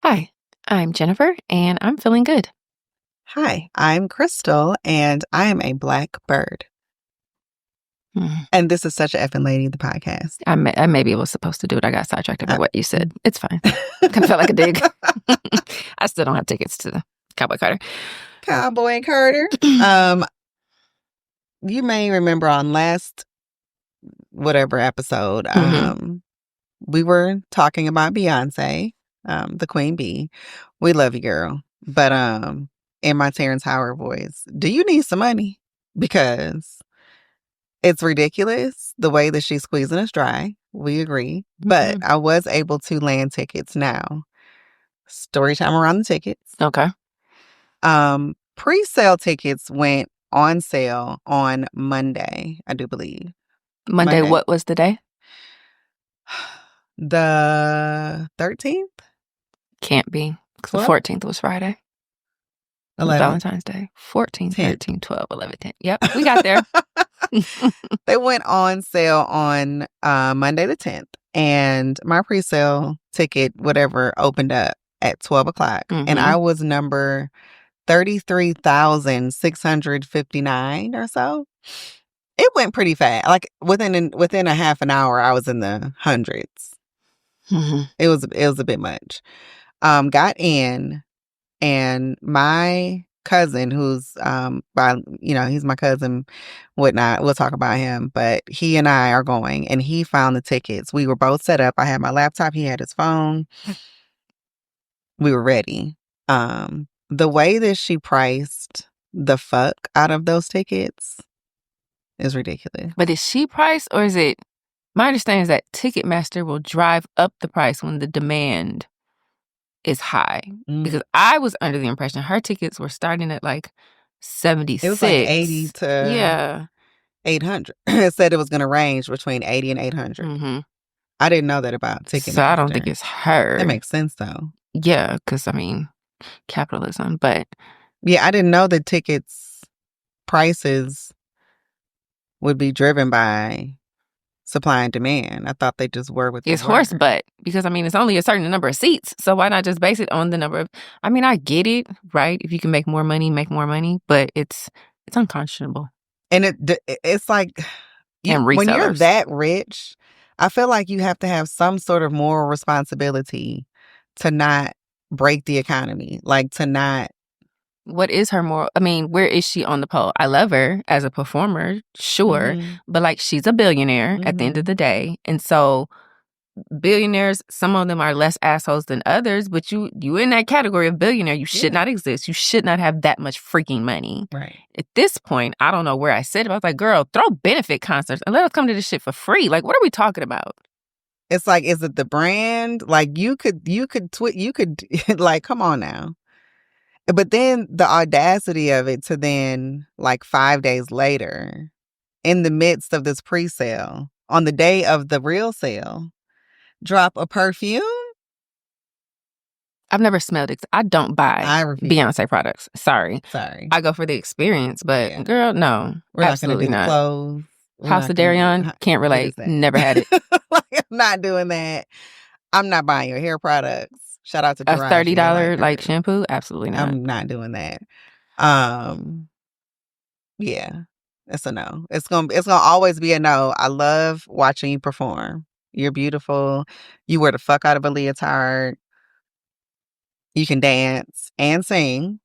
Hi, I'm Jennifer, and I'm feeling good. Hi, I'm Krystle, and I am a black bird. Mm. And this is Such a Effing Lady, the podcast. I maybe was supposed to do it. I got sidetracked by what you said. It's fine. Kind of felt like a dig. I still don't have tickets to the Cowboy Carter. Cowboy Carter. You may remember on last whatever episode, we were talking about Beyoncé, the Queen Bee. We love you, girl. But in my Terrence Howard voice, do you need some money? Because it's ridiculous the way that she's squeezing us dry. We agree. But I was able to land tickets now. Story time around the tickets. Okay. Pre-sale tickets went on sale on Monday, I do believe. Monday, what was the day? The 13th? Can't be. Because the 14th was Friday. 11th. Valentine's Day. 14, 13, 12, 11, 10. Yep, we got there. They went on sale on Monday the 10th. And my pre-sale ticket, whatever, opened up at 12 o'clock. And I was number 33,659 or so. It went pretty fast. Like within a half an hour, I was in the hundreds. It was a bit much. Got in, and my cousin, who's he's my cousin, whatnot. We'll talk about him, but he and I are going, and he found the tickets. We were both set up. I had my laptop. He had his phone. We were ready. The way that she priced the fuck out of those tickets is ridiculous. But is she priced, or is it? My understanding is that Ticketmaster will drive up the price when the demand is high. Because I was under the impression her tickets were starting at like 76. It was like 80 to 800. It said it was going to range between 80 and 800. I didn't know that about Ticketmaster. So I don't think it's her. That makes sense though. Yeah, because capitalism. But yeah, I didn't know that tickets prices would be driven by supply and demand. I thought they just were with it's horse butt, because it's only a certain number of seats. So why not just base it on the number of? I get it, right? If you can make more money, but it's unconscionable. And it's like when you're that rich, I feel like you have to have some sort of moral responsibility to not break the economy, like to not. What is her moral? Where is she on the pole? I love her as a performer, sure. But she's a billionaire at the end of the day. And so billionaires, some of them are less assholes than others, but you in that category of billionaire, you should not exist. You should not have that much freaking money. Right. At this point, I don't know where I said it, but I was like, girl, throw benefit concerts and let us come to this shit for free. Like, what are we talking about? It's like, is it the brand? Like you could like, come on now. But then the audacity of it to then, like 5 days later, in the midst of this pre-sale, on the day of the real sale, drop a perfume? I've never smelled it. I don't buy Beyonce products. Sorry. I go for the experience, but girl, no. We're absolutely not not. Clothes. House of Darion, can't relate. Never had it. I'm not doing that. I'm not buying your hair products. Shout out to a $30 shampoo. Absolutely not. I'm not doing that. Yeah, it's a no. It's gonna always be a no. I love watching you perform. You're beautiful. You wear the fuck out of a leotard. You can dance and sing.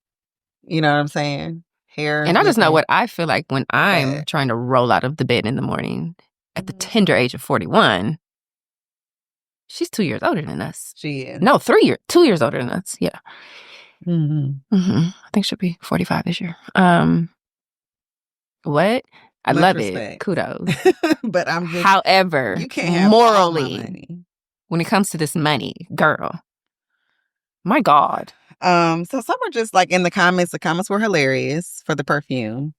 You know what I'm saying? Hair. And I just know what I feel like when I'm trying to roll out of the bed in the morning at the tender age of 41. She's 2 years older than us. She is. No, 2 years older than us. Yeah. I think she'll be 45 this year. What? I love it. Kudos. But however, you can't have morally, money. When it comes to this money, girl, my God. So some were just like in the comments. The comments were hilarious for the perfume.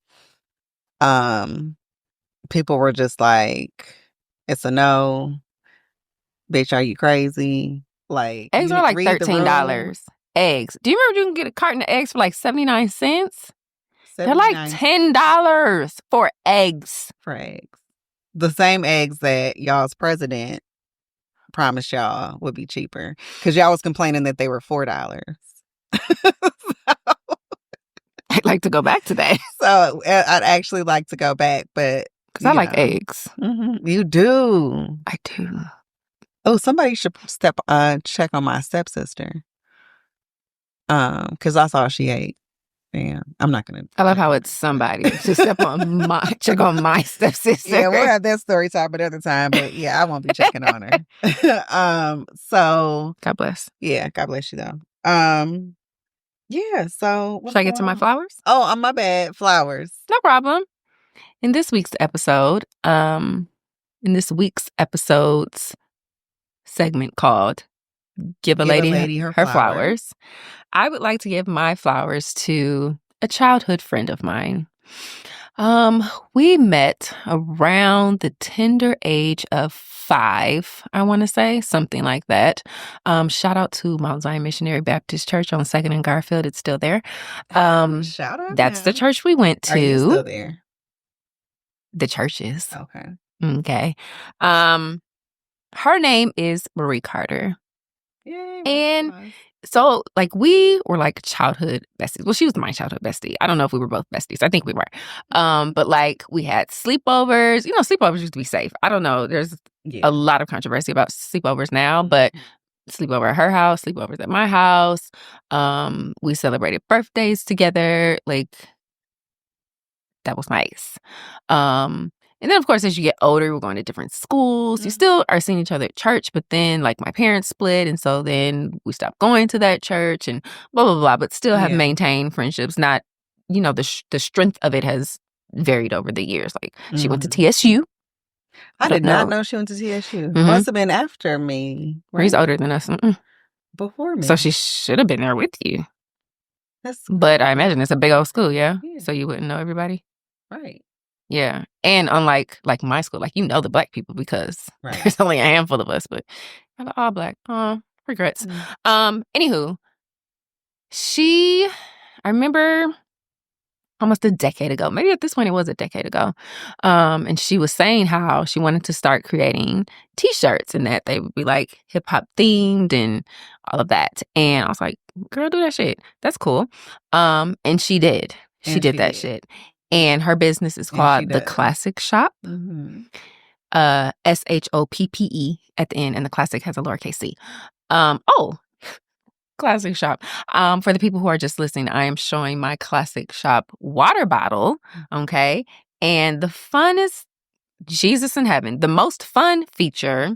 People were just like, "It's a no." Bitch, are you crazy? Like, eggs are like $13. Eggs. Do you remember you can get a carton of eggs for like 79 cents? They're like $10 for eggs. The same eggs that y'all's president promise y'all would be cheaper because y'all was complaining that they were $4. I'd like to go back to that. So I'd actually like to go back, but because I like eggs. Mm-hmm. You do. I do. Oh, somebody should check on my stepsister. Because that's all she ate. Damn, I'm not gonna. I love how it's somebody to check on my stepsister. Yeah, we'll have that story time another time, but yeah, I won't be checking on her. So God bless. Yeah, God bless you though. Yeah. So should I get to my flowers? Oh, my bad. Flowers. No problem. In this week's episode's segment called Give a Lady Her Flowers, I would like to give my flowers to a childhood friend of mine. We met around the tender age of 5, I want to say, something like that. Shout out to Mount Zion Missionary Baptist Church on 2nd and Garfield. It's still there. Shout out. That's the church we went to. Are you still there? The church is. Okay. Okay. Her name is Marie Carter. Yay, and so, like, we were like childhood besties. Well, she was my childhood bestie. I don't know if we were both besties. I think we were. But like, we had sleepovers. You know, sleepovers used to be safe. I don't know. There's a lot of controversy about sleepovers now, but sleepover at her house, sleepovers at my house. We celebrated birthdays together. Like, that was nice. And then, of course, as you get older, we're going to different schools. You still are seeing each other at church, but then, like, my parents split, and so then we stopped going to that church and blah, blah, blah, but still have maintained friendships. Not, you know, the strength of it has varied over the years. Like, she went to TSU. I did not know she went to TSU. Must have been after me. Right? She's older than us. Before me. So she should have been there with you. That's but I imagine it's a big old school, yeah? So you wouldn't know everybody? Right. Yeah. And unlike like my school, like, you know the Black people because there's only a handful of us, but all Black. Regrets. Anywho, I remember almost a decade ago, maybe at this point it was a decade ago, and she was saying how she wanted to start creating T-shirts and that they would be like hip-hop themed and all of that. And I was like, girl, do that shit. That's cool. And she did. She did that shit. And her business is called The Classic Shoppe. SHOPPE at the end, and the classic has a lowercase c. Classic Shoppe. For the people who are just listening, I am showing my Classic Shoppe water bottle. Okay. And the funnest, Jesus in heaven, the most fun feature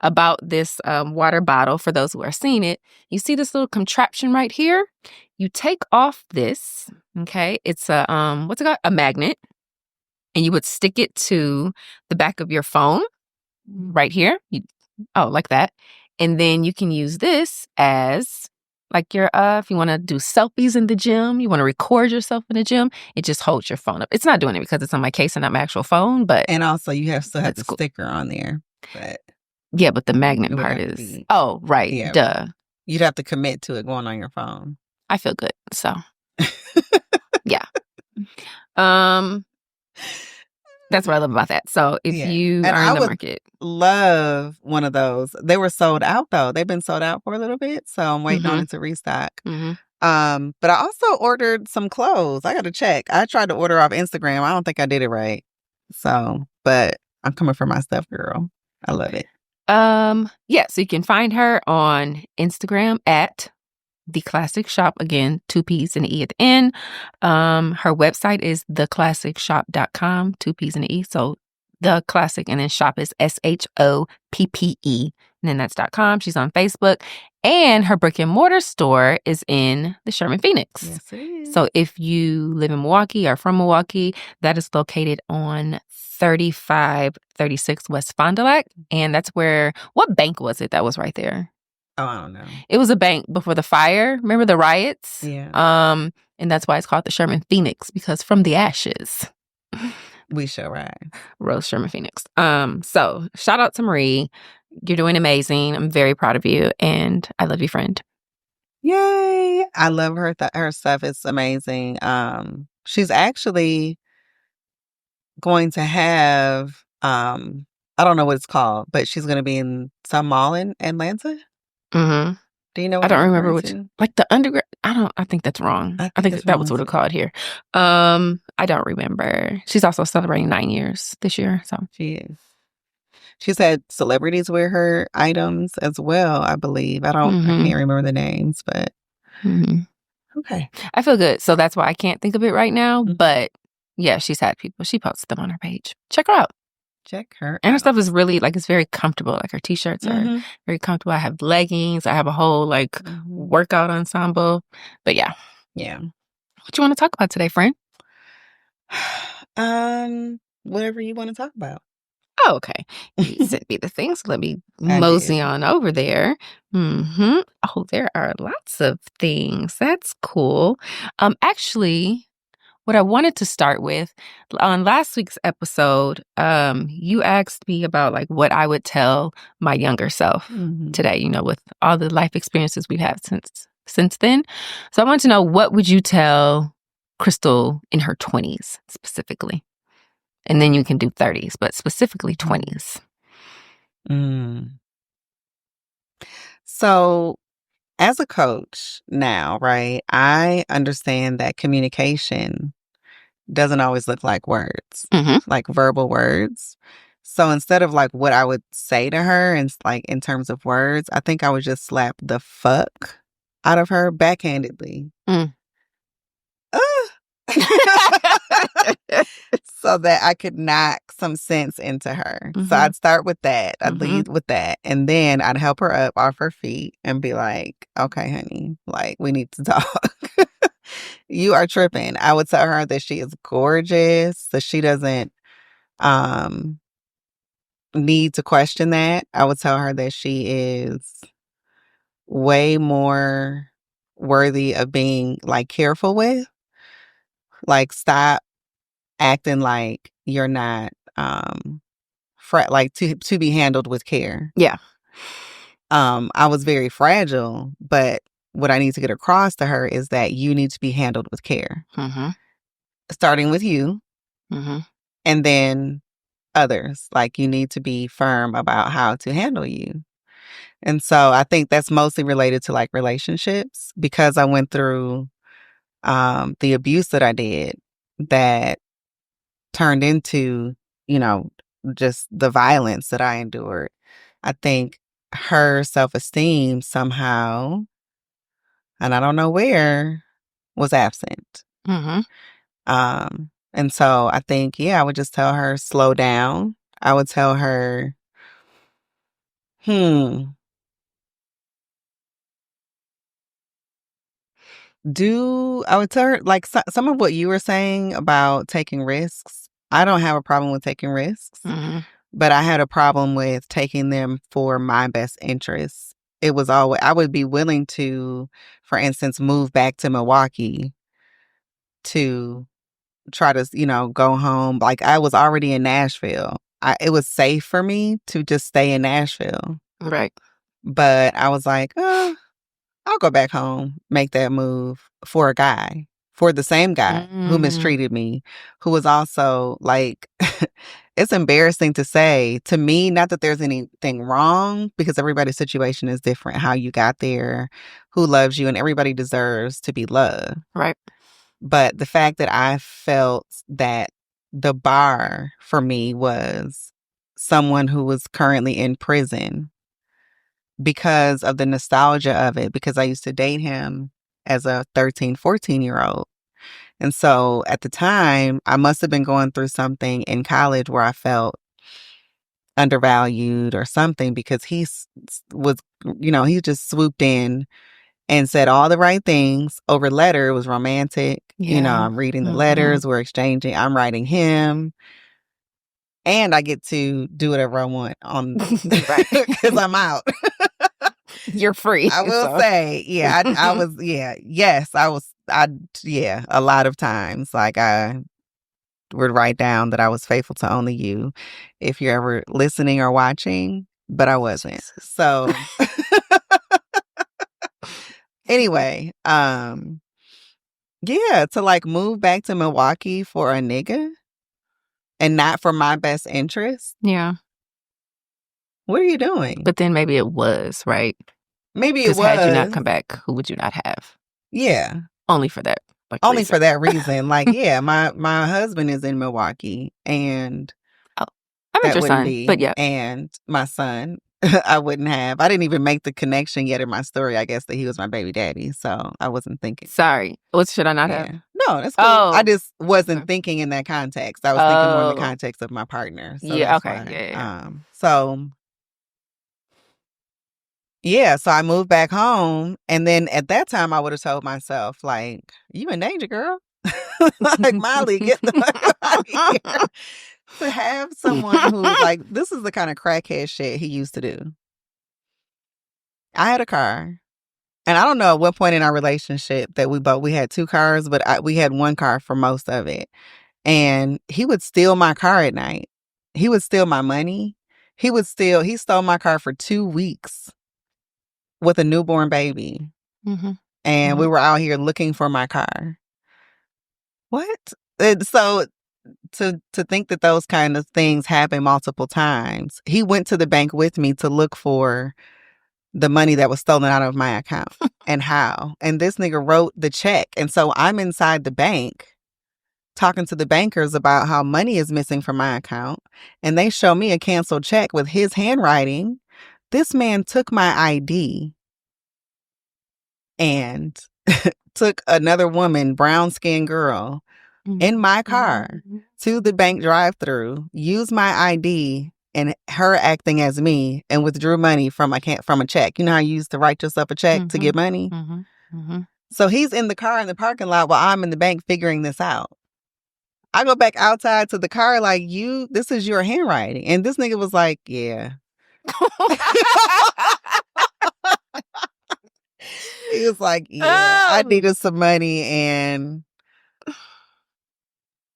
about this water bottle, for those who are seeing it, you see this little contraption right here? You take off this, okay? It's a, what's it called? A magnet. And you would stick it to the back of your phone right here. Like that. And then you can use this as like your, if you want to do selfies in the gym, you want to record yourself in the gym, it just holds your phone up. It's not doing it because it's on my case and not my actual phone, but. And also you still have the sticker on there. But yeah, but the magnet part is, right. Yeah, duh. You'd have to commit to it going on your phone. I feel good, so. Yeah. That's what I love about that. So if you are in the market. Love one of those. They were sold out though. They've been sold out for a little bit. So I'm waiting on it to restock. But I also ordered some clothes. I got to check. I tried to order off Instagram. I don't think I did it right. So, but I'm coming for my stuff, girl. I love it. Yeah, so you can find her on Instagram at The Classic Shoppe, again, 2 P's and an E at the end. Her website is theclassicshoppe.com, 2 P's and an E. So The Classic and then Shoppe is SHOPPE, and then that's .com. She's on Facebook, and her brick and mortar store is in the Sherman Phoenix. Yes, it is. So if you live in Milwaukee or from Milwaukee, that is located on 3536 West Fond du Lac, and that's where, what bank was it that was right there? Oh, I don't know. It was a bank before the fire. Remember the riots? Yeah. And that's why it's called the Sherman Phoenix, because from the ashes, we shall rise. Rose Sherman Phoenix. So shout out to Marie. You're doing amazing. I'm very proud of you, and I love you, friend. Yay! I love her. Her stuff is amazing. She's actually going to have I don't know what it's called, but she's going to be in some mall in Atlanta. Mm-hmm. Do you know I what don't I'm remember referring to? like the underground. I think that's wrong. I think it's that wrong was what as it well. called here. I don't remember. She's also celebrating 9 years this year. So She is. She's had celebrities wear her items as well, I believe. I can't remember the names, but okay. I feel good. So that's why I can't think of it right now. But yeah, she's had people. She posts them on her page. Check her out. Check her And her out. stuff is really like, it's very comfortable. Like her t-shirts are very comfortable. I have leggings. I have a whole like workout ensemble. But yeah. Yeah. What you want to talk about today, friend? Whatever you want to talk about. Oh, okay. You sent me the things. Let me mosey on over there. Oh, there are lots of things. That's cool. Actually, what I wanted to start with, on last week's episode, you asked me about like what I would tell my younger self today, you know, with all the life experiences we've had since then. So I want to know, what would you tell Krystle in her 20s specifically? And then you can do 30s, but specifically 20s. So as a coach now, right, I understand that communication doesn't always look like words, like verbal words. So instead of like what I would say to her and like in terms of words, I think I would just slap the fuck out of her backhandedly. So that I could knock some sense into her. So I'd start with that. I'd lead with that. And then I'd help her up off her feet and be like, okay, honey, like we need to talk. You are tripping. I would tell her that she is gorgeous, that she doesn't need to question that. I would tell her that she is way more worthy of being like careful with. Like, stop acting like you're not like to be handled with care. Yeah. I was very fragile, but what I need to get across to her is that you need to be handled with care. Starting with you, and then others. Like, you need to be firm about how to handle you. And so I think that's mostly related to like relationships, because I went through the abuse that I did that turned into, you know, just the violence that I endured. I think her self-esteem somehow, and I don't know where, was absent. And so I think, I would just tell her, slow down. I would tell her, I would tell her, like, some of what you were saying about taking risks. I don't have a problem with taking risks, but I had a problem with taking them for my best interests. It was always, I would be willing to, for instance, move back to Milwaukee to try to, go home. Like, I was already in Nashville. It was safe for me to just stay in Nashville. Right. But I was like, I'll go back home, make that move for a guy, for the same guy who mistreated me, who was also like, it's embarrassing to say to me, not that there's anything wrong, because everybody's situation is different, how you got there, who loves you, and everybody deserves to be loved. Right. But the fact that I felt that the bar for me was someone who was currently in prison, because of the nostalgia of it, because I used to date him as a 13, 14-year-old. And so at the time, I must have been going through something in college where I felt undervalued or something, because he was, he just swooped in and said all the right things over letter. It was romantic. Yeah. I'm reading the letters, we're exchanging, I'm writing him. And I get to do whatever I want on, because I'm out. You're free. I will say, I was, yes, I was, a lot of times, like, I would write down that I was faithful to only you, if you're ever listening or watching, but I wasn't. So anyway, to like move back to Milwaukee for a nigga and not for my best interest. Yeah. What are you doing? But then maybe it was, right? Maybe it was. Because had you not come back, who would you not have? Yeah. Only for that. Only reason. for that reason. Like, yeah, my husband is in Milwaukee, and I met your son, but yeah. And my son, I wouldn't have. I didn't even make the connection yet in my story, I guess, that he was my baby daddy. So I wasn't thinking. Sorry. What should I not have? No, that's cool. Oh, I just wasn't thinking in that context. I was thinking more in the context of my partner. So yeah, that's okay. why. Yeah. So I moved back home, and then at that time I would have told myself, like, you in danger, girl. Like, Molly, get the fuck out of here. To have someone who, like, this is the kind of crackhead shit he used to do. I had a car, and I don't know at what point in our relationship that we had 2 cars, but we had 1 car for most of it. And he would steal my car at night. He would steal my money. He stole my car for 2 weeks with a newborn baby. Mm-hmm. And we were out here looking for my car. What? And so to think that those kind of things happen multiple times. He went to the bank with me to look for the money that was stolen out of my account and how. And this nigga wrote the check. And so I'm inside the bank talking to the bankers about how money is missing from my account. And they show me a canceled check with his handwriting. This man took my ID and took another woman, brown-skinned girl, in my car to the bank drive-through, used my ID and her acting as me, and withdrew money from a check. You know how you used to write yourself a check to get money? So he's in the car in the parking lot while I'm in the bank figuring this out. I go back outside to the car like, this is your handwriting. And this nigga was like, yeah. He was like, yeah, I needed some money, and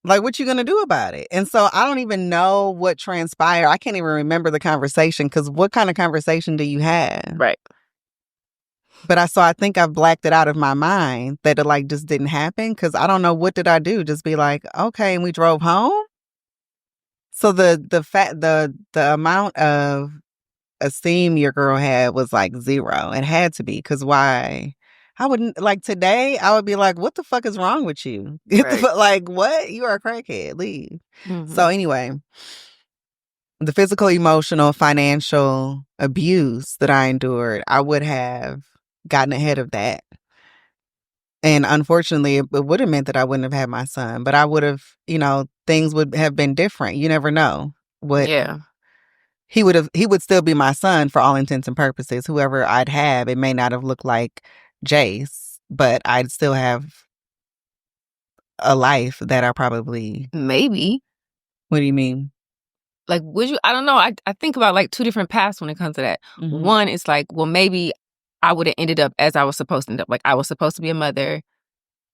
like, what you gonna do about it? And so I don't even know what transpired. I can't even remember the conversation, because what kind of conversation do you have? Right. But I think I've blacked it out of my mind that it like just didn't happen, because I don't know, what did I do? Just be like, okay, and we drove home? So the amount of esteem your girl had was like 0. It had to be, because why? I wouldn't, like, today I would be like, what the fuck is wrong with you? Right. Like, what? You are a crackhead. Leave. So anyway, the physical, emotional, financial abuse that I endured, I would have gotten ahead of that. And unfortunately, it would have meant that I wouldn't have had my son, but I would have, things would have been different. You never know what. Yeah. He would still be my son for all intents and purposes. Whoever I'd have, it may not have looked like Jace, but I'd still have a life that I probably... Maybe. What do you mean? Like, would you? I don't know. I think about like 2 different paths when it comes to that. Mm-hmm. One is like, well, maybe I would have ended up as I was supposed to end up. Like, I was supposed to be a mother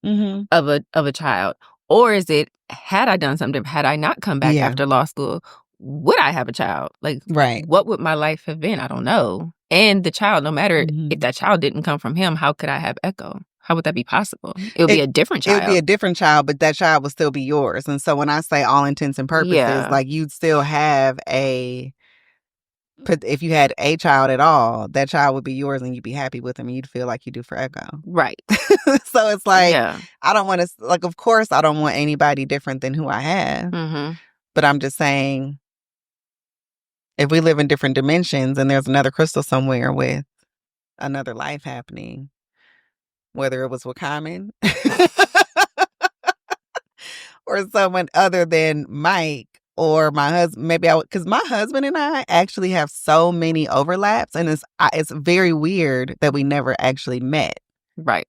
of a child. Or is it, had I done something, had I not come back after law school, would I have a child? Like, right. What would my life have been? I don't know. And the child, no matter if that child didn't come from him, how could I have Echo? How would that be possible? It would be a different child. It would be a different child, but that child would still be yours. And so when I say all intents and purposes, like, you'd still have if you had a child at all, that child would be yours and you'd be happy with him and you'd feel like you do for Echo. Right. So it's like, I don't want to, like, of course I don't want anybody different than who I have. But I'm just saying, if we live in different dimensions and there's another Krystle somewhere with another life happening, whether it was with Common or someone other than Mike or my husband, maybe I would, because my husband and I actually have so many overlaps, and it's very weird that we never actually met. Right.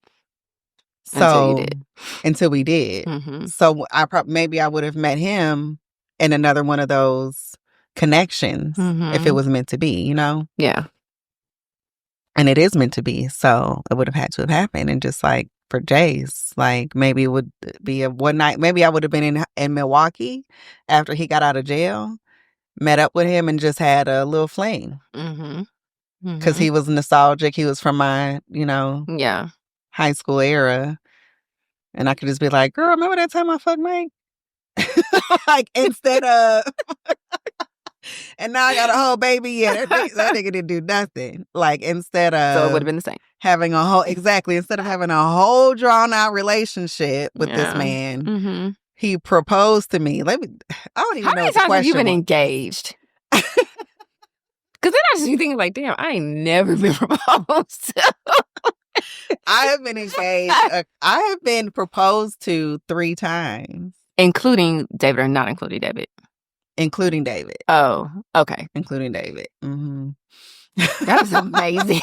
So until we did. So maybe I would have met him in another one of those connections if it was meant to be, Yeah. And it is meant to be, so it would have had to have happened. And just like for Jace, like, maybe it would be a one night, maybe I would have been in Milwaukee after he got out of jail, met up with him and just had a little fling. Because he was nostalgic. He was from my, high school era. And I could just be like, girl, remember that time I fucked Mike? Like, instead of And now I got a whole baby. Yeah, that nigga didn't do nothing. Like, instead of... So it would have been the same. Having a whole... Exactly. Instead of having a whole drawn-out relationship with this man, he proposed to me. I don't even know what the question was. How many times have you been engaged? Because then I just be thinking, like, damn, I ain't never been proposed to. I have been engaged. I have been proposed to 3 times. Including David or not including David? Including David. Oh, okay. Including David. Mm-hmm. That was amazing.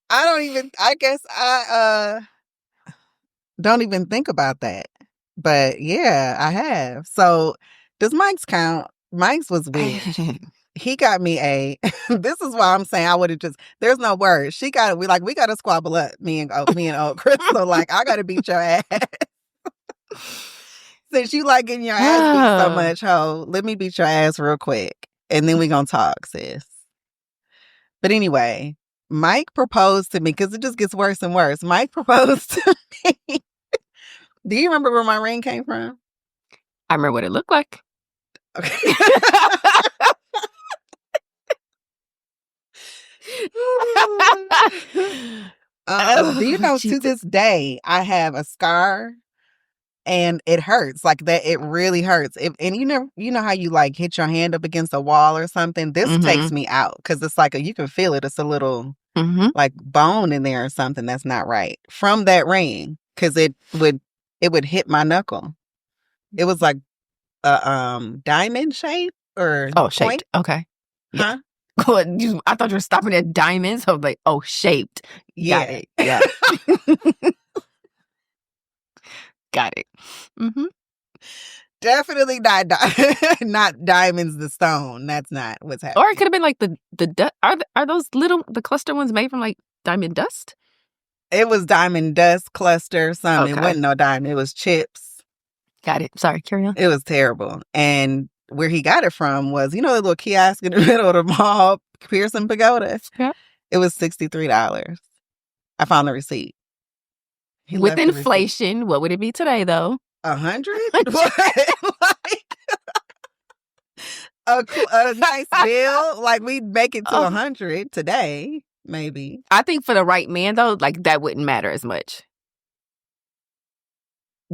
I guess I don't even think about that. But yeah, I have. So does Mike's count? Mike's was weird. He got me this is why I'm saying I would have just... There's no word. We got to squabble up, me and old Krystle. Like, I got to beat your ass. Since you like getting your ass beat so much, ho, let me beat your ass real quick. And then we gonna talk, sis. But anyway, Mike proposed to me, because it just gets worse and worse. Mike proposed to me. Do you remember where my ring came from? I remember what it looked like. Okay. Do you know, to this day, I have a scar, and it hurts. Like, that, it really hurts. And you know how you like hit your hand up against a wall or something? This takes me out, because it's like you can feel it. It's a little like bone in there or something that's not right from that ring, because it would hit my knuckle. It was like a diamond shape or shaped. Okay. Huh? I thought you were stopping at diamonds. I was like, shaped. Yeah. Got it. Yeah. Got it. Mm-hmm. Definitely not not diamonds, the stone. That's not what's happening. Or it could have been like the are those little, the cluster ones made from like diamond dust? It was diamond dust cluster something. Okay. It wasn't no diamond. It was chips. Got it. Sorry, carry on. It was terrible. And where he got it from was, the little kiosk in the middle of the mall, Pearson Pagoda. Yeah. It was $63. I found the receipt. With inflation, what would it be today, though? 100? A nice bill? Like, we'd make it to 100 today, maybe. I think for the right man, though, like, that wouldn't matter as much.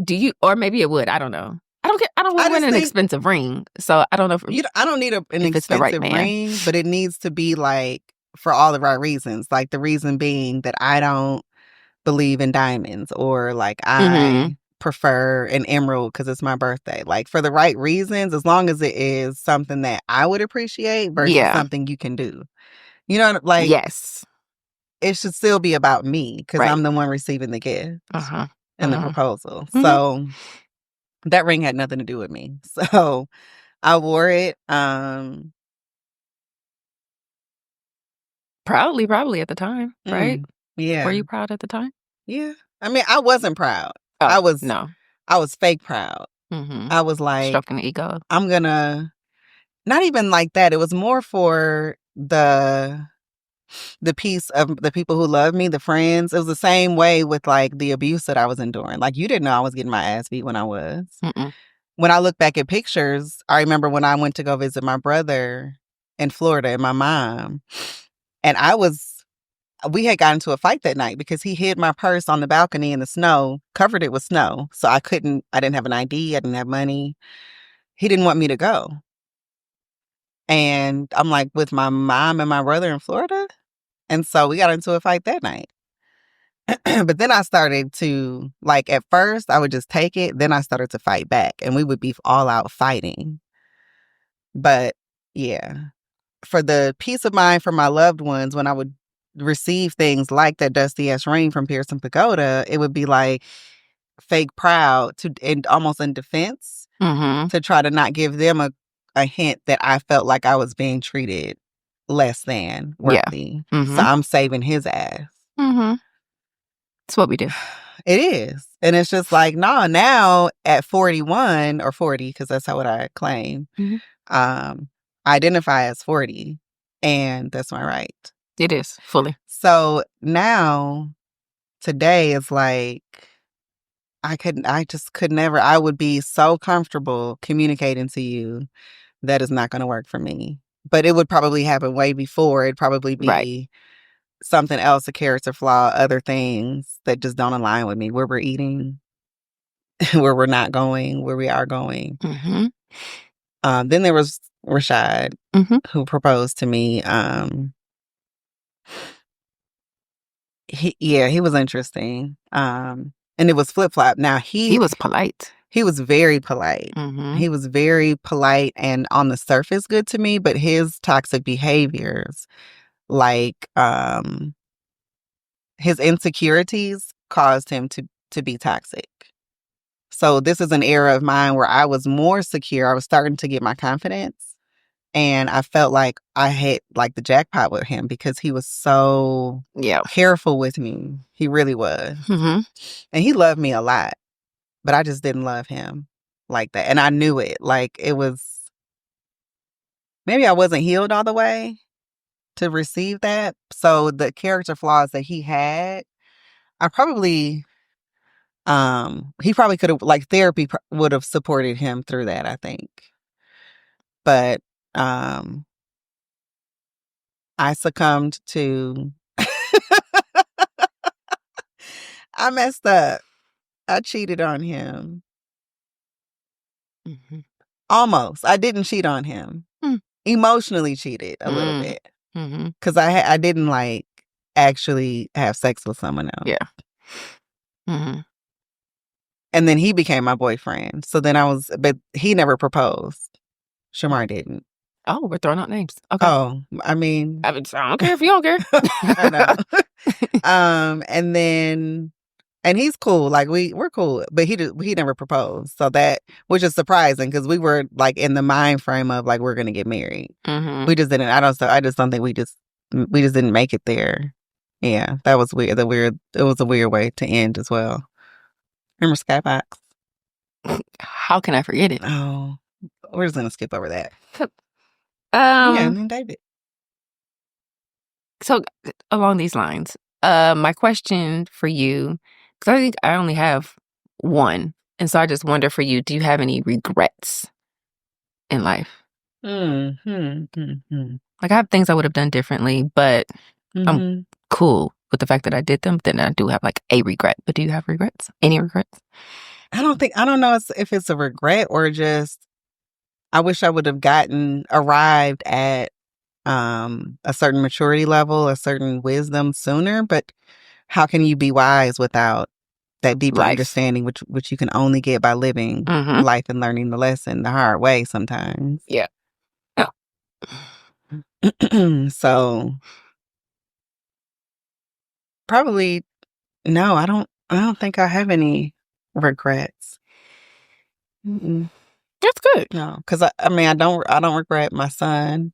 Do you? Or maybe it would. I don't know. I don't care. I don't want an expensive ring, so I don't know. I don't need an expensive ring, but it needs to be like for all the right reasons. Like, the reason being that I don't believe in diamonds, or like I prefer an emerald because it's my birthday. Like, for the right reasons, as long as it is something that I would appreciate versus something you can do. You know, like, yes, it should still be about me, because I'm the one receiving the gift and the proposal. Mm-hmm. So that ring had nothing to do with me. So I wore it proudly, probably at the time, right? Yeah. Were you proud at the time? Yeah. I mean, I wasn't proud. Oh, I was no. I was fake proud. I was like, stroking the ego. I'm gonna... Not even like that. It was more for the piece of the people who love me, the friends. It was the same way with like the abuse that I was enduring. Like, you didn't know I was getting my ass beat when I was. When I look back at pictures, I remember when I went to go visit my brother in Florida and my mom, and we had gotten into a fight that night because he hid my purse on the balcony in the snow, covered it with snow. So I didn't have an ID. I didn't have money. He didn't want me to go. And I'm like with my mom and my brother in Florida. And so we got into a fight that night. But then I started to, like, at first I would just take it. Then I started to fight back, and we would be all out fighting. But yeah, for the peace of mind for my loved ones, when I would receive things like that dusty ass ring from Pearson Pagoda, it would be like fake proud and almost in defense to try to not give them a hint that I felt like I was being treated less than worthy. So I'm saving his ass. It's what we do. It is. And it's just like, no, now at 41 or 40, because that's what I claim, I identify as 40. And that's my right. It is, fully. So now, today is like, I just could never. I would be so comfortable communicating to you. That is not going to work for me. But it would probably happen way before. It'd probably be something else, a character flaw, other things that just don't align with me. Where we're eating, where we're not going, where we are going. Then there was Rashad, who proposed to me. He was interesting. And it was flip-flop. Now he was polite. He was very polite. He was very polite and on the surface good to me, but his toxic behaviors, like his insecurities, caused him to be toxic. So this is an era of mine where I was more secure. I was starting to get my confidence. And I felt like I hit like the jackpot with him because he was so careful with me. He really was. And he loved me a lot. But I just didn't love him like that. And I knew it. Like, it was... Maybe I wasn't healed all the way to receive that. So the character flaws that he had, I probably... he probably could have... Like, therapy would have supported him through that, I think. But I succumbed to... I messed up. I cheated on him. Almost. I didn't cheat on him. Emotionally cheated a little bit. Because I didn't like actually have sex with someone else. Yeah. And then he became my boyfriend. So then but he never proposed. Shamar didn't. Oh, we're throwing out names. Okay. Oh, I mean... I don't care if you don't care. I know. And then... And he's cool. Like, we're cool. But he never proposed. So that... Which is surprising because we were, like, in the mind frame of, like, we're going to get married. We just didn't... I just don't think we just didn't make it there. Yeah. That was weird. It was a weird way to end as well. Remember Skybox? How can I forget it? Oh. We're just going to skip over that. Yeah, and then David. So, along these lines, my question for you, because I think I only have one, and so I just wonder for you, do you have any regrets in life? Like, I have things I would have done differently, but I'm cool with the fact that I did them. Then I do have, like, a regret. But do you have regrets? Any regrets? I don't know if it's a regret or just... I wish I would have arrived at a certain maturity level, a certain wisdom sooner. But how can you be wise without that deeper understanding, which you can only get by living life and learning the lesson the hard way sometimes? Yeah. So probably no. I don't think I have any regrets. That's good. No, because I don't regret my son.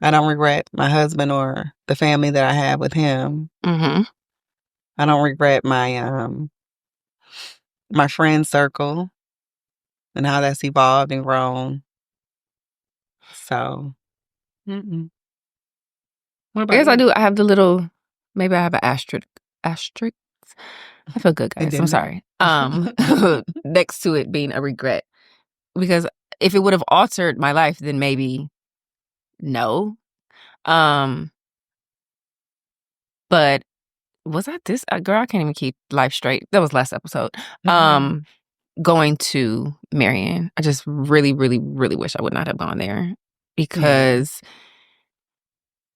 I don't regret my husband or the family that I have with him. I don't regret my my friend circle and how that's evolved and grown. So, what about I guess you? I do. I have the little. Maybe I have an asterisk. I feel good, guys. I'm sorry. Next to it being a regret, because if it would have altered my life, then maybe no. But was I this girl? I can't even keep life straight. That was last episode. Going to Marion, I just really, really, really wish I would not have gone there because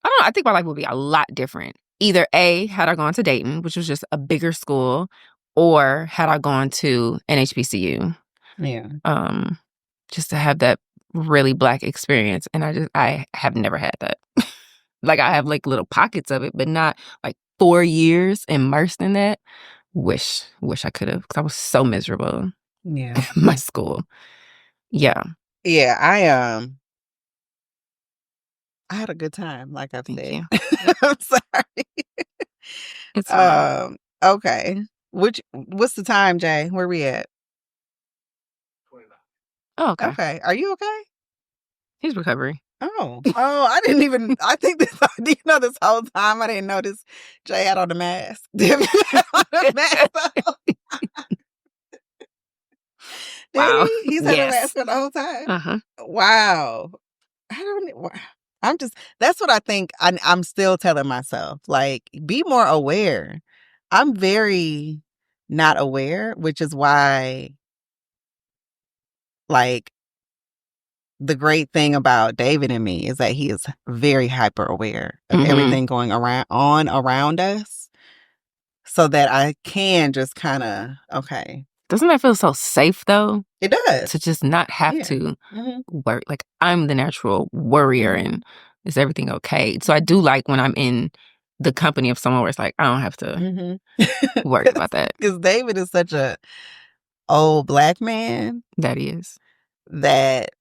I don't know. I think my life would be a lot different. Either A, had I gone to Dayton, which was just a bigger school, or had I gone to an HBCU. Yeah. Just to have that really Black experience. And I have never had that. Like, I have, like, little pockets of it, but not, like, 4 years immersed in that. Wish I could have, because I was so miserable. Yeah. In my school. Yeah. Yeah, I had a good time, like I've said. You. I'm sorry. It's fine. Okay. What's the time, Jay? Where we at? Oh, okay. Okay. Are you okay? He's recovering. Oh, I didn't even... I think this whole time I didn't notice Jay had on the mask. Wow. He's had a Yes. mask on the whole time. Uh-huh. Wow. That's what I think I'm still telling myself. Like, be more aware. I'm very not aware, which is why, like, the great thing about David and me is that he is very hyper aware of everything going around us, so that I can just kind of, okay. Doesn't that feel so safe though? It does. To just not have to worry. Like, I'm the natural worrier and is everything okay? So I do like when I'm in the company of someone where it's like, I don't have to worry about that. Because David is such a old Black man. That he is. That,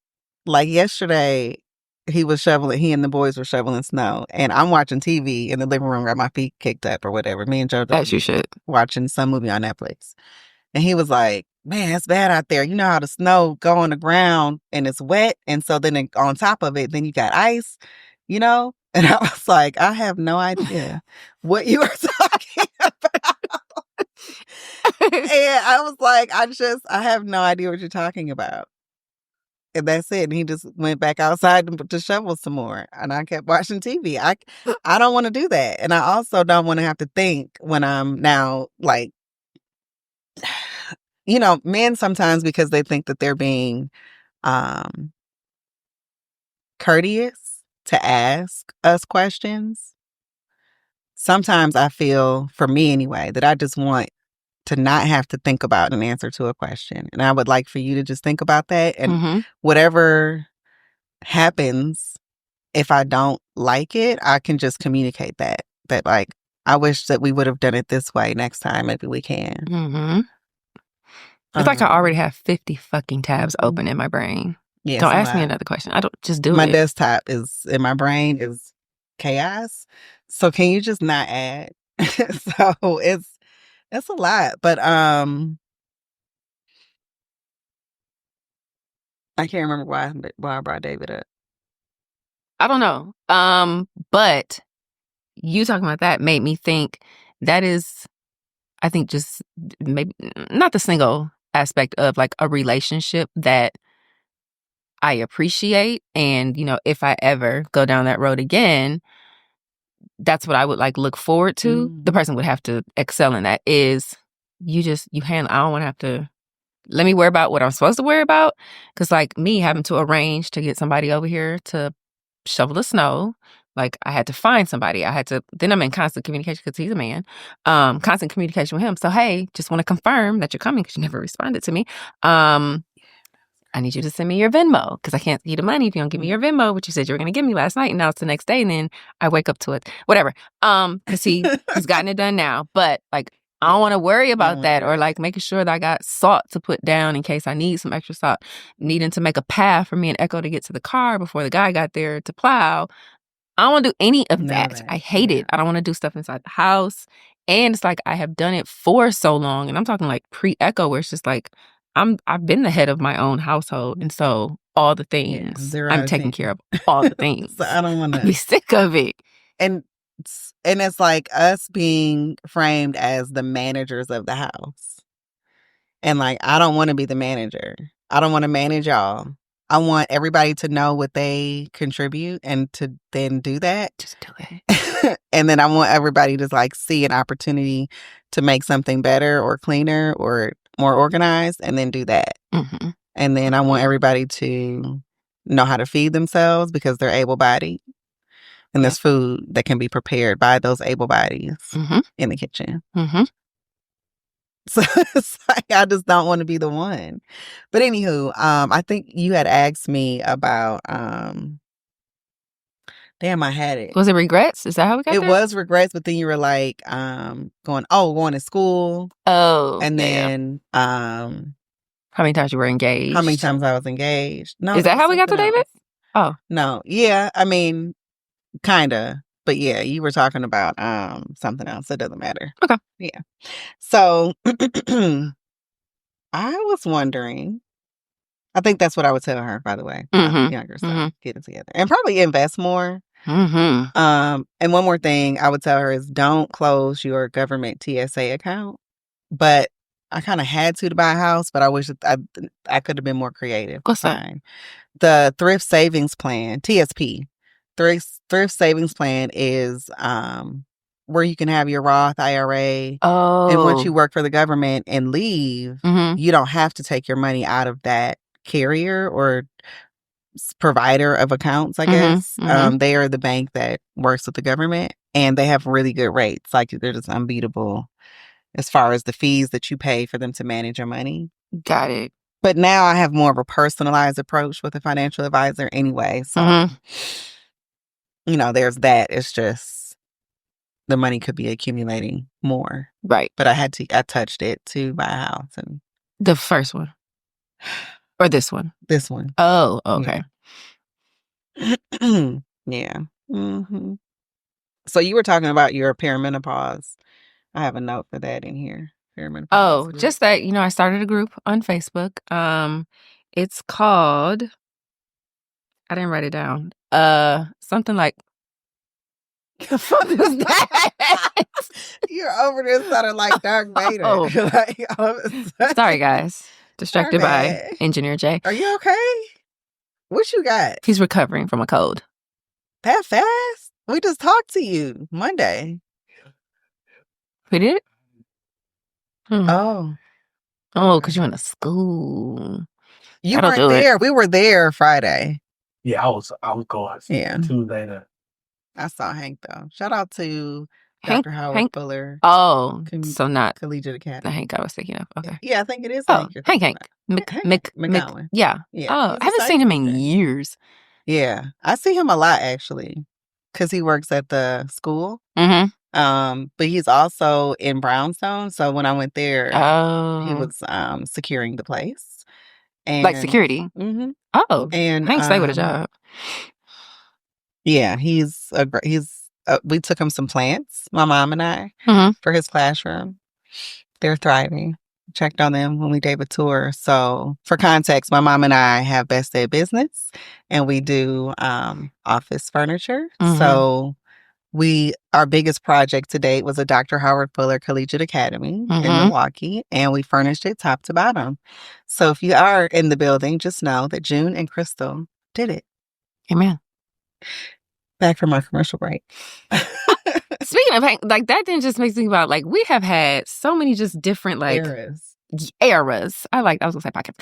like, yesterday, he and the boys were shoveling snow, and I'm watching TV in the living room, got my feet kicked up or whatever. Me and JoJo, as you should, watching some movie on Netflix, and he was like, "Man, it's bad out there. You know how the snow go on the ground and it's wet, and so then on top of it, then you got ice, you know." And I was like, I have no idea what you are talking about. And I was like, I have no idea what you're talking about. And that's it. And he just went back outside to shovel some more. And I kept watching TV. I don't want to do that. And I also don't want to have to think when I'm now, like, you know, men sometimes, because they think that they're being courteous to ask us questions. Sometimes I feel, for me anyway, that I just want to not have to think about an answer to a question. And I would like for you to just think about that. And whatever happens, if I don't like it, I can just communicate that, like, I wish that we would have done it this way next time. Maybe we can. It's like I already have 50 fucking tabs open in my brain. Yeah, don't ask me another question. I don't, just do it. My desktop is, in my brain, is chaos. So can you just not add? So it's a lot. But I can't remember why I brought David up. I don't know. But you talking about that made me think that is, I think, just maybe not the single aspect of like a relationship that I appreciate. And, you know, if I ever go down that road again, that's what I would like look forward to. The person would have to excel in that is you handle, I don't want to have to, let me worry about what I'm supposed to worry about. Cause like me having to arrange to get somebody over here to shovel the snow. Like I had to find somebody. Then I'm in constant communication because he's a man. Constant communication with him. So, hey, just want to confirm that you're coming because you never responded to me. I need you to send me your Venmo because I can't give you the money if you don't give me your Venmo, which you said you were going to give me last night. And now it's the next day. And then I wake up to it. Whatever. Because he's gotten it done now. But like, I don't want to worry about that, or like making sure that I got salt to put down in case I need some extra salt, needing to make a path for me and Echo to get to the car before the guy got there to plow. I don't want to do any of that. I hate it. I don't want to do stuff inside the house. And it's like I have done it for so long. And I'm talking like pre-Echo, where it's just like I've been the head of my own household. And so all the things, I'm taking care of all the things. So I don't want to be sick of it. And it's like us being framed as the managers of the house. And like, I don't want to be the manager. I don't want to manage y'all. I want everybody to know what they contribute and to then do that. Just do it. And then I want everybody to like see an opportunity to make something better or cleaner or more organized and then do that. And then I want everybody to know how to feed themselves because they're able-bodied. And there's food that can be prepared by those able bodies in the kitchen. So it's like, I just don't want to be the one. But anywho, I think you had asked me about, damn, I had it. Was it regrets? Is that how we got there? It was regrets, but then you were like, going to school. Oh, and then, how many times you were engaged? How many times I was engaged? No, is that how we got to David? Oh, no, yeah, I mean, kinda. But yeah, you were talking about something else. It doesn't matter. Okay. Yeah. So I was wondering. I think that's what I would tell her, by the way. Younger stuff. Get it together. And probably invest more. And one more thing I would tell her is don't close your government TSA account. But I kind of had to buy a house, but I wish I could have been more creative. What's Fine. The thrift savings plan, TSP. Thrift savings plan is where you can have your Roth IRA. Oh. And once you work for the government and leave, you don't have to take your money out of that carrier or provider of accounts, I guess. They are the bank that works with the government, and they have really good rates. Like, they're just unbeatable as far as the fees that you pay for them to manage your money. Got it. But now I have more of a personalized approach with a financial advisor anyway. So, there's that. It's just the money could be accumulating more. Right. But I touched it to buy a house. And the first one? Or this one? This one. Oh, okay. Yeah. Yeah. So you were talking about your perimenopause. I have a note for that in here. Perimenopause. Oh, group. Just that, I started a group on Facebook. It's called, I didn't write it down. Something like, the fuck is that? You're over there sounding like Darth Vader. Oh. Like, sorry, guys. Distracted by Engineer Jay. Are you okay? What you got? He's recovering from a cold. That fast? We just talked to you Monday. We did? Oh, because you went to school. You weren't there. We were there Friday. Yeah, I was going. Yeah. Tuesday. I saw Hank though. Shout out to Dr. Howard Fuller. Oh, so not Collegiate Academy. The Hank I was thinking of. Okay. Yeah, I think it is Hank. Hank. McGowan. Yeah. Yeah. Oh, I haven't seen him in years. Yeah, I see him a lot actually, because he works at the school. But he's also in Brownstone. So when I went there, he was securing the place. And, like security. Oh, and Hank stay with a job. Yeah, we took him some plants, my mom and I, for his classroom. They're thriving. Checked on them when we gave a tour. So for context, my mom and I have Best Day Business, and we do office furniture. So our biggest project to date was a Dr. Howard Fuller Collegiate Academy in Milwaukee, and we furnished it top to bottom. So if you are in the building, just know that June and Krystle did it. Amen. Back from our commercial break. Speaking of Hank, like that then just makes me think about, like, we have had so many just different, like, eras. I was gonna say podcast.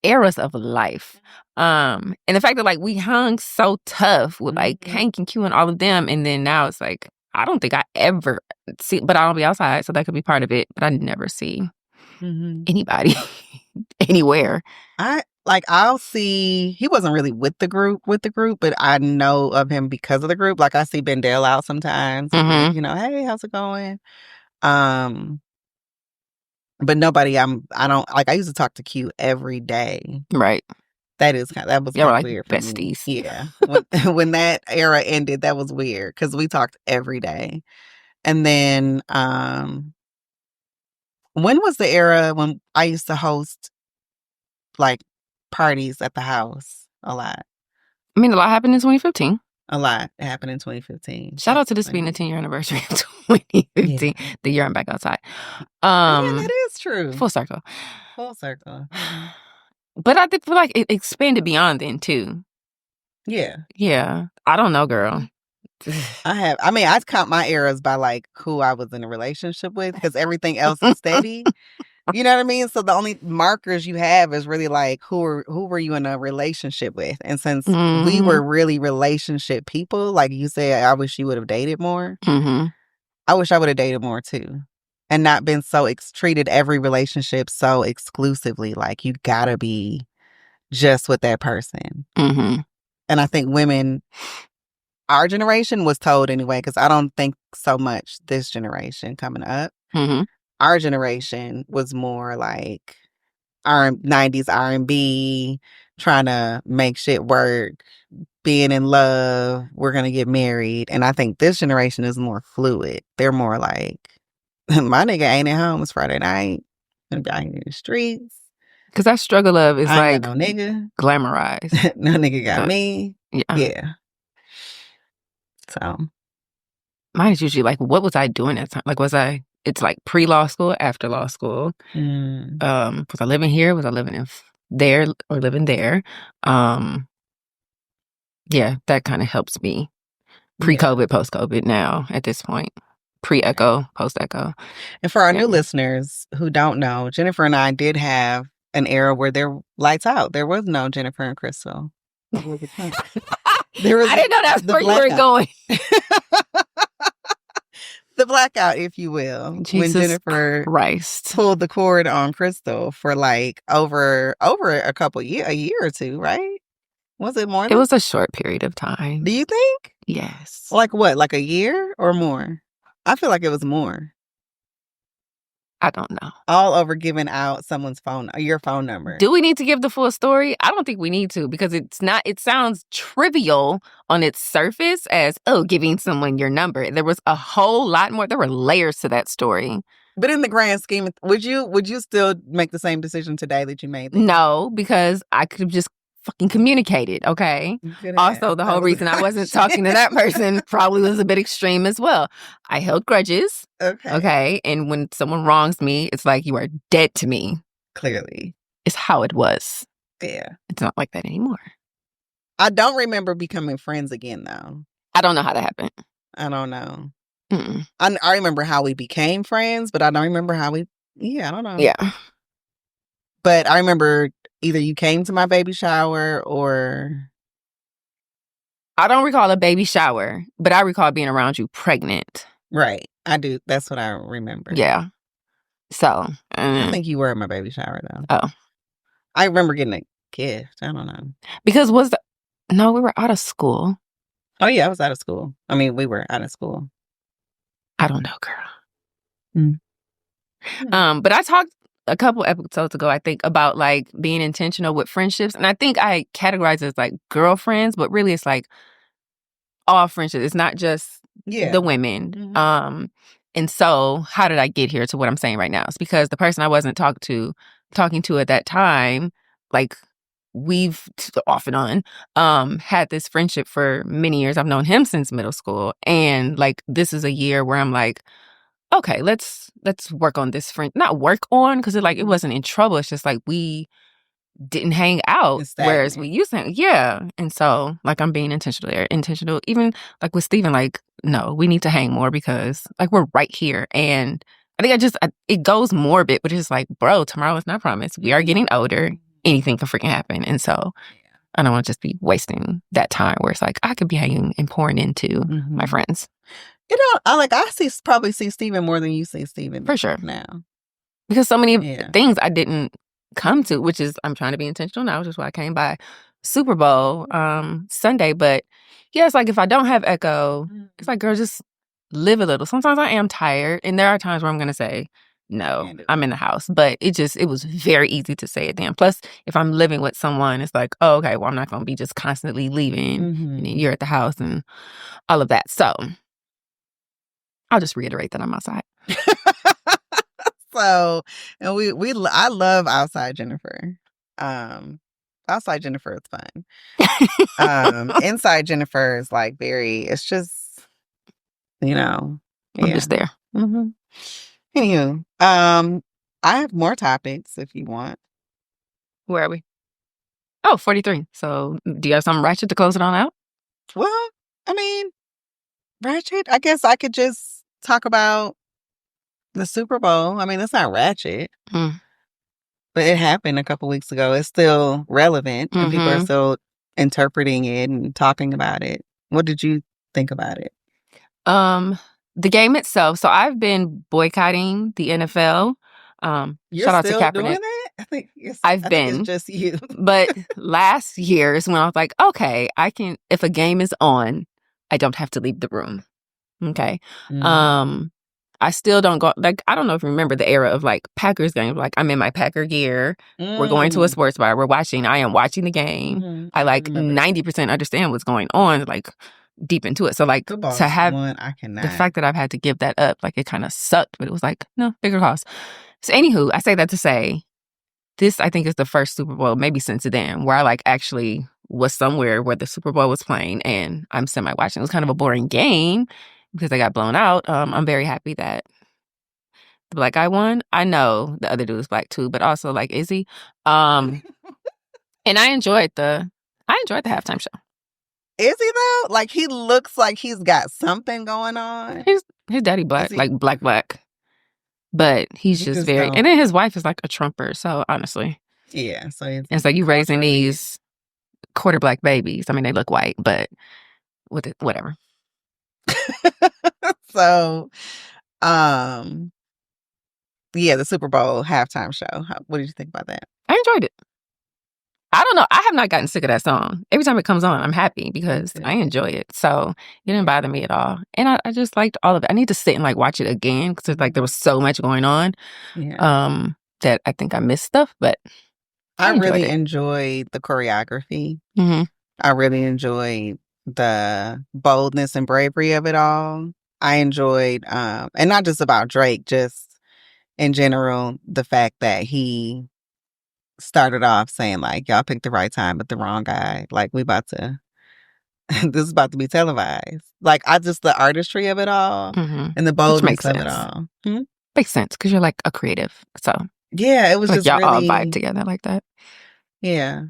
Eras of life. And the fact that, like, we hung so tough with, like, Hank and Q and all of them, and then now it's like, I don't think I ever see, but I don't be outside, so that could be part of it, but I never see anybody anywhere. I'll see, he wasn't really with the group, but I know of him because of the group. Like, I see Bendel out sometimes, hey, how's it going? But nobody, I used to talk to Q every day. Right. That was kind of like weird for besties. me. Yeah. When that era ended, that was weird because we talked every day. And then, when was the era when I used to host, like, parties at the house a lot? I mean, a lot happened in 2015. A lot happened in 2015. Shout out to this being the 10-year anniversary of 2015, the year I'm back outside. Yeah, that is true. Full circle. Full circle. But I feel like it expanded beyond then too. Yeah. Yeah. I don't know, girl. I count my eras by, like, who I was in a relationship with, because everything else is steady. You know what I mean? So the only markers you have is really, like, who were you in a relationship with? And since we were really relationship people, like you said, I wish you would have dated more. I wish I would have dated more too, and not been so treated every relationship so exclusively. Like, you gotta be just with that person. And I think women, our generation was told anyway, because I don't think so much this generation coming up. Our generation was more like our 90s R&B, trying to make shit work, being in love, we're going to get married. And I think this generation is more fluid. They're more like, my nigga ain't at home, it's Friday night, I'm out here in the streets. Because that struggle love is, like, no nigga. Glamorized. No nigga got me. Yeah. So mine is usually like, what was I doing at the time? Like, was I it's like pre-law school, after law school. Was I living here? Was I living there or living there? Yeah, that kind of helps me. Pre-COVID, post-COVID now at this point. Pre-Echo, post-Echo. And for our new listeners who don't know, Jennifer and I did have an era where there lights out. There was no Jennifer and Krystle. I didn't know that's where you were going. The blackout, if you will. Jesus when Jennifer Christ pulled the cord on Krystle for like over a year or two, right? Was it more? It was a short period of time. Do you think? Yes. Like what? Like a year or more? I feel like it was more. I don't know. All over giving out your phone number. Do we need to give the full story? I don't think we need to, because it sounds trivial on its surface as, giving someone your number. There was a whole lot more. There were layers to that story. But in the grand scheme, would you still make the same decision today that you made? No, because I could have just fucking communicated, okay? Also, the whole reason I wasn't talking to that person probably was a bit extreme as well. I held grudges. Okay. And when someone wrongs me, it's like, you are dead to me. Clearly. It's how it was. Yeah. It's not like that anymore. I don't remember becoming friends again, though. I don't know how that happened. I don't know. Mm-mm. I remember how we became friends, but I don't remember how I don't know. Yeah. But I remember either you came to my baby shower or... I don't recall a baby shower, but I recall being around you pregnant. Right. I do. That's what I remember. Yeah. So. I think you were at my baby shower, though. Oh. I remember getting a gift. I don't know. Because no, we were out of school. Oh, yeah. I was out of school. I mean, we were out of school. I don't know, girl. But I talked a couple episodes ago, I think, about like being intentional with friendships. And I think I categorize it as like girlfriends, but really it's like all friendships. It's not just the women. Mm-hmm. And so how did I get here to what I'm saying right now? It's because the person I wasn't talking to at that time, like we've off and on, had this friendship for many years. I've known him since middle school. And like, this is a year where I'm like, okay, let's work on this friend. Not work on, because it wasn't in trouble. It's just like we didn't hang out, whereas we used to. Yeah. And so like I'm being intentional there. Intentional. Even like with Steven, like, no, we need to hang more because like we're right here. And I think it goes morbid, but it's like, bro, tomorrow is not promised. We are getting older. Anything can freaking happen. And so I don't want to just be wasting that time where it's like I could be hanging and pouring into my friends. You know, I probably see Steven more than you see Steven. For sure. Now. Because so many things I didn't come to, which is I'm trying to be intentional now, which is why I came by Super Bowl Sunday. But yeah, it's like if I don't have Echo, it's like, girl, just live a little. Sometimes I am tired. And there are times where I'm going to say, no, I'm in the house. But it was very easy to say it then. Plus, if I'm living with someone, it's like, oh, okay, well, I'm not going to be just constantly leaving. And then you're at the house and all of that. So I'll just reiterate that I'm outside. So, and I love outside Jennifer. Outside Jennifer is fun. Inside Jennifer is like it's just, I'm just there. Mm-hmm. Anywho, I have more topics if you want. Where are we? Oh, 43. So do you have something ratchet to close it on out? Well, I mean, ratchet? I guess I could just talk about the Super Bowl. I mean, it's not ratchet. But it happened a couple weeks ago. It's still relevant. And people are still interpreting it and talking about it. What did you think about it? The game itself. So I've been boycotting the NFL. Shout out to Kaepernick. Doing that? I think been. It's just you. But last year is when I was like, okay, if a game is on, I don't have to leave the room. Okay. I still don't go, like, I don't know if you remember the era of like Packers games. Like, I'm in my Packer gear. We're going to a sports bar. I am watching the game. I like 90% understand what's going on, like deep into it. So like to have the fact that I've had to give that up, like it kind of sucked, but it was like, no, bigger cost. So anywho, I say that to say, this I think is the first Super Bowl, maybe since then, where I like actually was somewhere where the Super Bowl was playing and I'm semi-watching. It was kind of a boring game because they got blown out. I'm very happy that the black guy won. I know the other dude was black too, but also like Izzy. And I enjoyed the halftime show. Is he though? Like he looks like he's got something going on. His daddy black, like black. But he's just very, don't. And then his wife is like a Trumper. So honestly, yeah. So it's like you raising these quarter black babies. I mean, they look white, but with it, whatever. So, yeah, the Super Bowl halftime show. What did you think about that? I enjoyed it. I don't know. I have not gotten sick of that song. Every time it comes on, I'm happy because I enjoy it. So it didn't bother me at all. And I just liked all of it. I need to sit and like watch it again because like there was so much going on that I think I missed stuff. But I really enjoyed the choreography. Mm-hmm. I really enjoyed the boldness and bravery of it all. I enjoyed, and not just about Drake, just in general, the fact that he started off saying like, y'all picked the right time but the wrong guy. Like we about to, this is about to be televised. Like the artistry of it all and the boldness of it all. Makes sense because you're like a creative. So yeah, it was like just y'all really all vibe together like that. Yeah.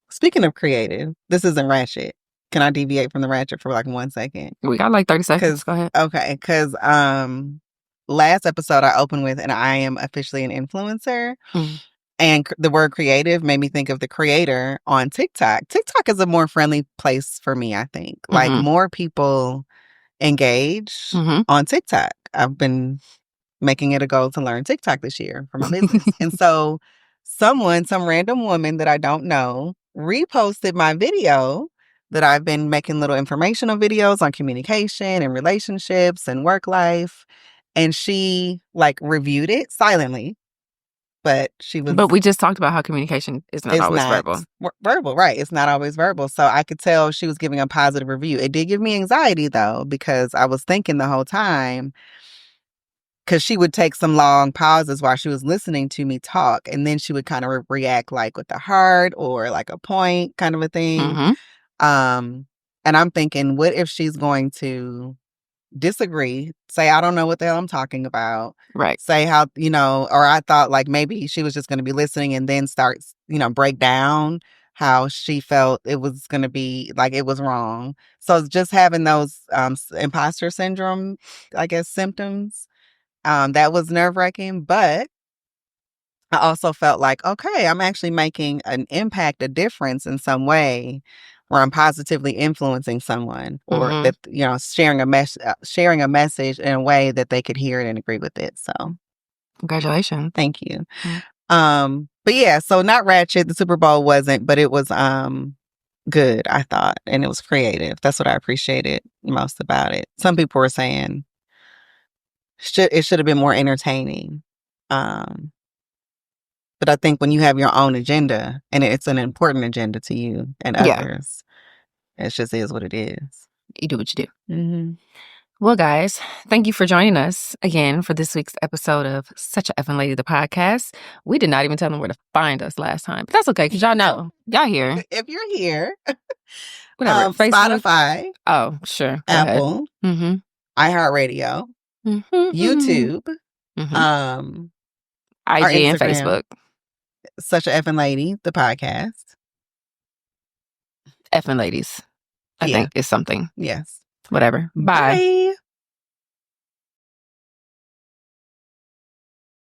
Speaking of creative, this isn't ratchet. Can I deviate from the ratchet for like 1 second? We got like 30 seconds. Go ahead. Okay, because last episode I opened with, and I am officially an influencer. And the word creative made me think of the creator on TikTok. TikTok is a more friendly place for me, I think. Like more people engage on TikTok. I've been making it a goal to learn TikTok this year for my business. And so some random woman that I don't know reposted my video that I've been making little informational videos on communication and relationships and work life. And she like reviewed it silently. But we just talked about how communication is not always verbal. Verbal, right. It's not always verbal. So I could tell she was giving a positive review. It did give me anxiety though, because I was thinking the whole time, because she would take some long pauses while she was listening to me talk. And then she would kind of react like with a heart or like a point kind of a thing. And I'm thinking, what if she's going to disagree, say, I don't know what the hell I'm talking about. Right. Say how, or I thought like maybe she was just going to be listening and then start, break down how she felt it was going to be like it was wrong. So just having those imposter syndrome, I guess, symptoms, that was nerve-wracking. But I also felt like, okay, I'm actually making an impact, a difference in some way where I'm positively influencing someone or that, sharing a message in a way that they could hear it and agree with it. So congratulations. Thank you. But yeah, so not ratchet. The Super Bowl wasn't, but it was good, I thought. And it was creative. That's what I appreciated most about it. Some people were saying it should have been more entertaining. But I think when you have your own agenda and it's an important agenda to you and others, it just is what it is. You do what you do. Well, guys, thank you for joining us again for this week's episode of Such a Effing Lady, the podcast. We did not even tell them where to find us last time, but that's okay because y'all know. Y'all here. If you're here. Whatever. Facebook. Spotify. Oh, sure. Go Apple. iHeartRadio. YouTube. IG and Facebook. Such a Effing Lady, the podcast. Effing Ladies, I think, is something. Yes. Whatever. Bye.